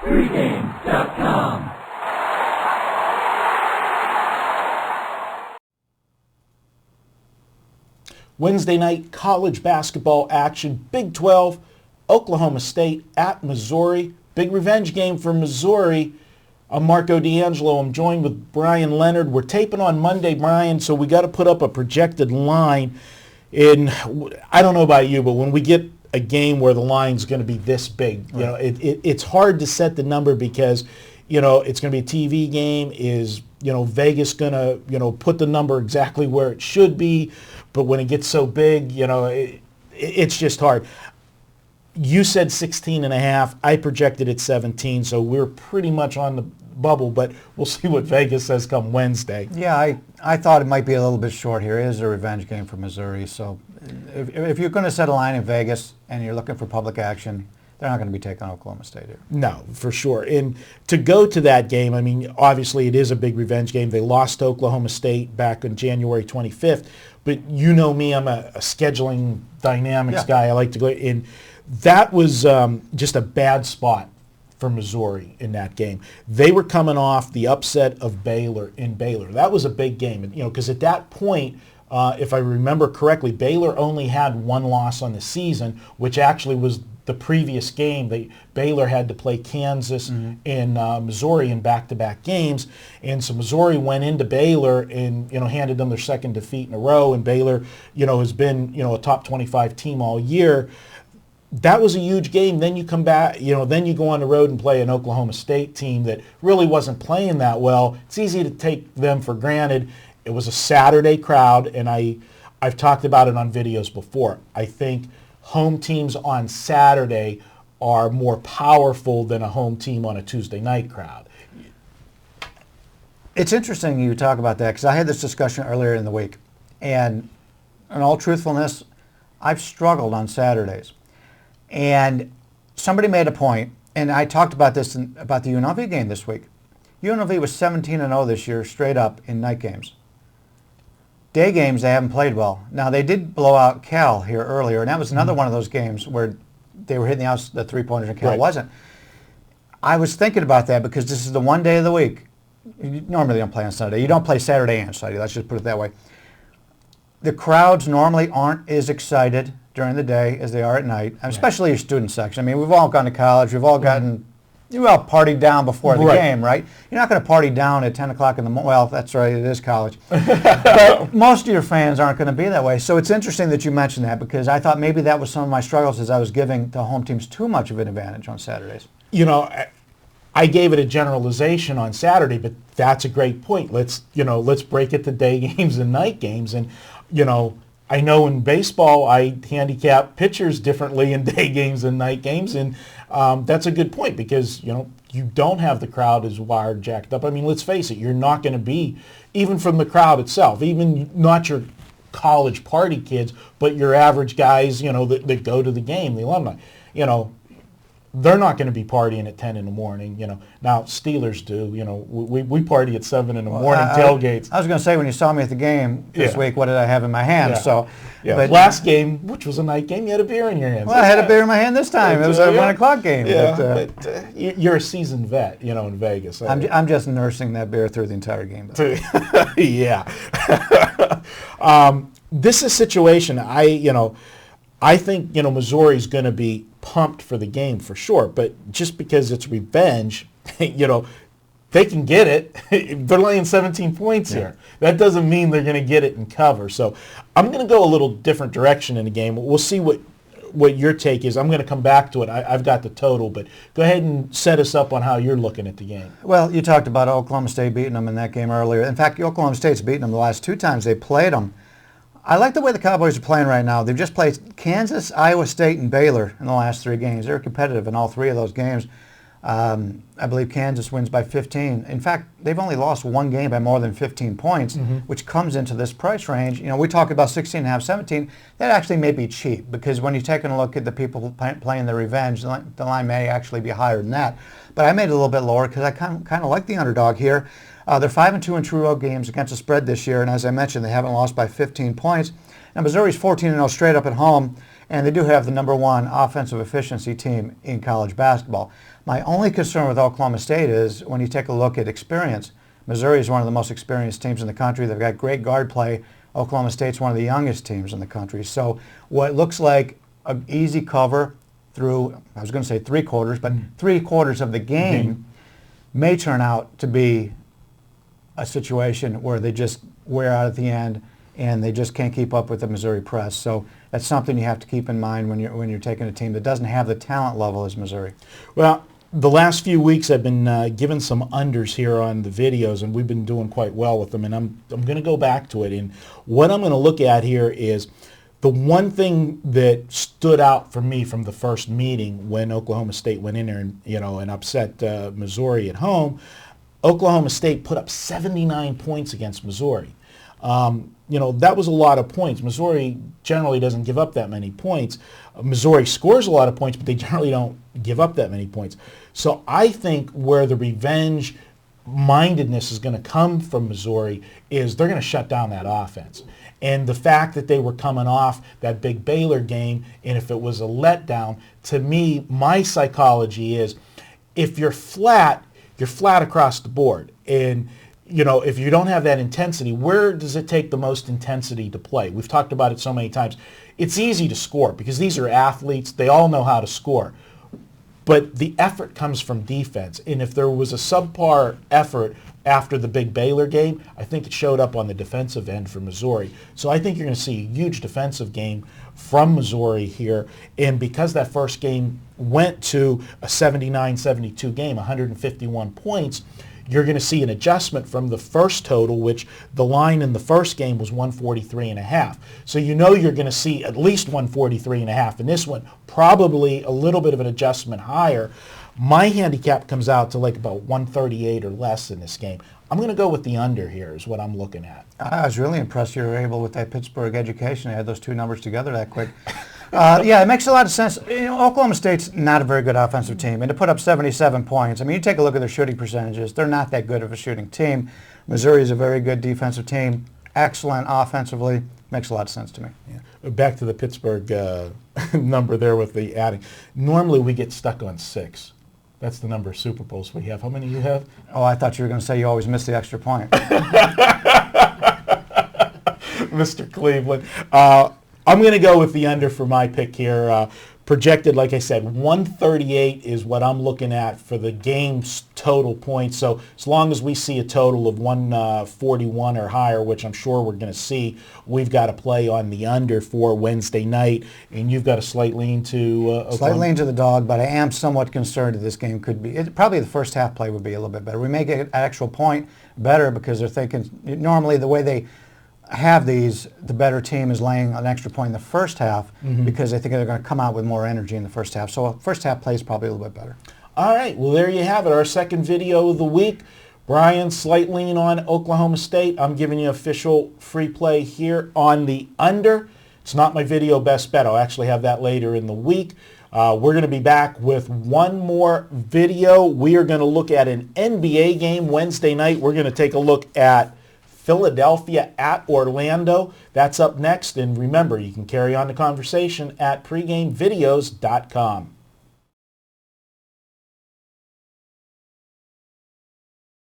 Pregame.com. Wednesday night college basketball action. Big 12, Oklahoma State at Missouri. Big revenge game for Missouri. I'm Marco D'Angelo. I'm joined with Brian Leonard. We're taping on Monday, Brian, so we got to put up a projected line. I don't know about you, but when we get a game where the line's going to be this big, you know, it's hard to set the number because, you know, it's going to be a TV game. Is, you know, Vegas going to, you know, put the number exactly where it should be? But when it gets so big, you know, it's just hard. You said 16.5. I projected it 17, so we're pretty much on the bubble, but we'll see what Vegas says come Wednesday. Yeah, I thought it might be a little bit short here. It is a revenge game for Missouri, so if you're going to set a line in Vegas and you're looking for public action, they're not going to be taking Oklahoma State here. No, for sure. And to go to that game, I mean, obviously it is a big revenge game. They lost to Oklahoma State back on January 25th, but you know me, I'm a scheduling dynamics guy. I like to go in. That was just a bad spot for Missouri in that game. They were coming off the upset of Baylor in Baylor. That was a big game, you know, because at that point, if I remember correctly, Baylor only had one loss on the season, which actually was the previous game. Baylor had to play Kansas and Missouri in back-to-back games, and so Missouri went into Baylor and, you know, handed them their second defeat in a row. And Baylor, you know, has been, you know, a top 25 team all year. That was a huge game. Then you come back, you know, then you go on the road and play an Oklahoma State team that really wasn't playing that well. It's easy to take them for granted. It was a Saturday crowd, and I've talked about it on videos before. I think home teams on Saturday are more powerful than a home team on a Tuesday night crowd. It's interesting you talk about that because I had this discussion earlier in the week, and in all truthfulness, I've struggled on Saturdays. And somebody made a point, and I talked about this about the UNLV game this week. UNLV was 17-0 this year straight up in night games. Day games, they haven't played well. Now, they did blow out Cal here earlier, and that was another one of those games where they were hitting the three-pointers and Cal wasn't. I was thinking about that because this is the one day of the week. Normally, they don't play on Sunday. You don't play Saturday and Sunday. Let's just put it that way. The crowds normally aren't as excited during the day as they are at night, especially your student section. I mean, we've all gone to college. We've all you all partied down before the game, right? You're not going to party down at 10 o'clock in the morning. Well, that's right, it is college. But most of your fans aren't going to be that way. So it's interesting that you mentioned that because I thought maybe that was some of my struggles as I was giving the home teams too much of an advantage on Saturdays. You know, I gave it a generalization on Saturday, but that's a great point. Let's break it to day games and night games. And, you know, I know in baseball I handicap pitchers differently in day games and night games, and that's a good point because, you know, you don't have the crowd as wired jacked up. I mean, let's face it, you're not going to be, even from the crowd itself, even not your college party kids, but your average guys, you know, that go to the game, the alumni, you know, they're not going to be partying at 10 in the morning, you know. Now, Steelers do, you know. We party at 7 in the morning, tailgates. I was going to say, when you saw me at the game this week, what did I have in my hand? So, but last game, which was a night game, you had a beer in your hand. Well, I had a beer in my hand this time. It was a 1 o'clock game. Yeah, but you're a seasoned vet, you know, in Vegas. I'm just nursing that beer through the entire game. Yeah. This is a situation, I think, you know, Missouri's going to be pumped for the game for sure, but just because it's revenge, you know, they can get it. They're laying 17 points here. That doesn't mean they're going to get it and cover. So I'm going to go a little different direction in the game. We'll see what your take is. I'm going to come back to it. I've got the total, but go ahead and set us up on how you're looking at the game. Well, you talked about Oklahoma State beating them in that game earlier. In fact, Oklahoma State's beaten them the last 2 times they played them. I like the way the Cowboys are playing right now. They've just played Kansas, Iowa State, and Baylor in the last 3 games. They're competitive in all 3 of those games. I believe Kansas wins by 15. In fact, they've only lost 1 game by more than 15 points, which comes into this price range. You know, we talk about 16.5, 17. That actually may be cheap because when you're taking a look at the people playing the revenge, the line may actually be higher than that. But I made it a little bit lower because I kind of like the underdog here. They're 5-2 in true road games against the spread this year, and as I mentioned, they haven't lost by 15 points. Now, Missouri's 14-0 straight up at home, And they do have the #1 offensive efficiency team in college basketball. My only concern with Oklahoma State is when you take a look at experience, Missouri is one of the most experienced teams in the country. They've got great guard play. Oklahoma State's one of the youngest teams in the country. So what looks like an easy cover through, I was going to say 3 quarters, but 3 quarters of the game may turn out to be a situation where they just wear out at the end and they just can't keep up with the Missouri press. So that's something you have to keep in mind when you're taking a team that doesn't have the talent level as Missouri. Well, the last few weeks I've been given some unders here on the videos, and we've been doing quite well with them, and I'm going to go back to it. And what I'm going to look at here is the one thing that stood out for me from the first meeting when Oklahoma State went in there and upset Missouri at home. Oklahoma State put up 79 points against Missouri. That was a lot of points. Missouri generally doesn't give up that many points. Missouri scores a lot of points, but they generally don't give up that many points. So I think where the revenge mindedness is going to come from Missouri is they're going to shut down that offense. And the fact that they were coming off that big Baylor game, and if it was a letdown, to me, my psychology is if you're flat across the board. And if you don't have that intensity, where does it take the most intensity to play? We've talked about it so many times. It's easy to score because these are athletes. They all know how to score. But the effort comes from defense. And if there was a subpar effort after the big Baylor game, I think it showed up on the defensive end for Missouri. So I think you're going to see a huge defensive game from Missouri here. And because that first game went to a 79-72 game, 151 points, you're going to see an adjustment from the first total, which the line in the first game was 143.5. So you're going to see at least 143.5 in this one, probably a little bit of an adjustment higher. My handicap comes out to like about 138 or less in this game. I'm going to go with the under here is what I'm looking at. I was really impressed you were able with that Pittsburgh education to add those 2 numbers together that quick. Yeah, it makes a lot of sense. Oklahoma State's not a very good offensive team, and to put up 77 points, I mean, you take a look at their shooting percentages, they're not that good of a shooting team. Missouri is a very good defensive team, excellent offensively. Makes a lot of sense to me. Yeah. Back to the Pittsburgh number there with the adding. Normally we get stuck on 6. That's the number of Super Bowls we have. How many do you have? Oh, I thought you were going to say you always miss the extra point. Mr. Cleveland. I'm going to go with the under for my pick here. Projected, like I said, 138 is what I'm looking at for the game's total points. So as long as we see a total of 141 or higher, which I'm sure we're going to see, we've got to play on the under for Wednesday night. And you've got a slight lean to Oklahoma. Slight lean to the dog, but I am somewhat concerned that this game could be, probably the first half play would be a little bit better. We may get an actual point better because they're thinking, normally the way they have these, the better team is laying an extra point in the first half because they think they're going to come out with more energy in the first half. So first half play is probably a little bit better. All right, well, there you have it, our second video of the week. Brian, slight lean on Oklahoma State. I'm giving you official free play here on the under. It's not my video best bet. I'll actually have that later in the week. We're going to be back with one more video. We are going to look at an NBA game Wednesday night. We're going to take a look at Philadelphia at Orlando. That's up next. And remember, you can carry on the conversation at pregamevideos.com.